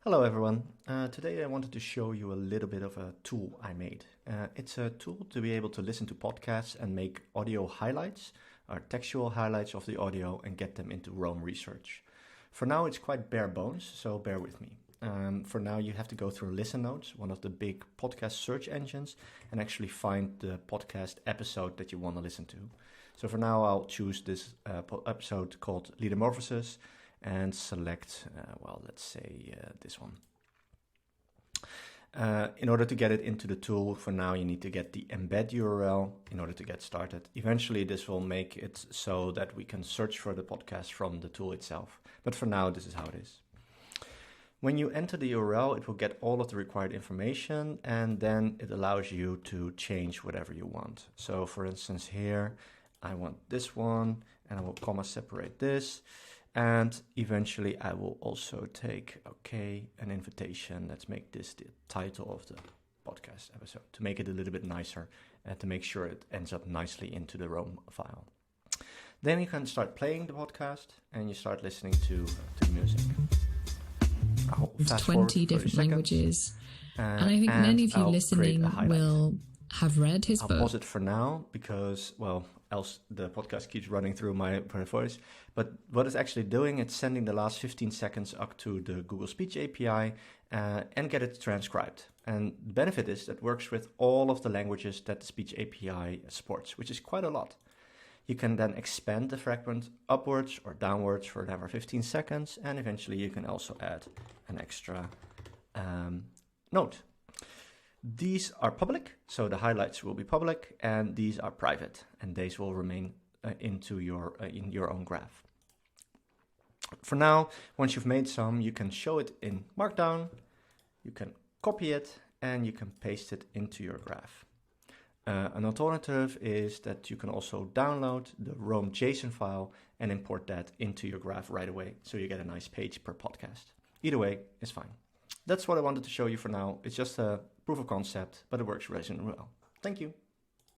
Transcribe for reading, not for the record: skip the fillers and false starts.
Hello everyone. Today I wanted to show you a little bit of a tool I made. It's a tool to be able to listen to podcasts and make audio highlights or textual highlights of the audio and get them into Roam Research. For now it's quite bare bones, so bear with me. For now you have to go through ListenNotes, one of the big podcast search engines, and actually find the podcast episode that you want to listen to. So for now I'll choose this episode called Leadomorphosis and select, let's say this one. In order to get it into the tool, for now you need to get the embed URL in order to get started. Eventually this will make it so that we can search for the podcast from the tool itself. But for now, this is how it is. When you enter the URL, it will get all of the required information, and then it allows you to change whatever you want. So for instance here, I want this one, and I will comma separate this. And eventually I will also take, an invitation. Let's make this the title of the podcast episode to make it a little bit nicer and to make sure it ends up nicely into the Roam file. Then you can start playing the podcast and you start listening to music. I'll fast 20 different languages. And I think many of you listening will have read his book. I'll pause it for now because, else the podcast keeps running through my voice. But what it's actually doing, it's sending the last 15 seconds up to the Google Speech API and get it transcribed. And the benefit is that it works with all of the languages that the Speech API supports, which is quite a lot. You can then expand the fragment upwards or downwards for another 15 seconds. And eventually you can also add an extra note. These are public, so the highlights will be public, and these are private, and these will remain in your own graph. For now, once you've made some, you can show it in Markdown, you can copy it, and you can paste it into your graph. An alternative is that you can also download the Roam JSON file and import that into your graph right away, so you get a nice page per podcast. Either way is fine. That's what I wanted to show you for now. It's just a proof of concept, but it works reasonably well. Thank you.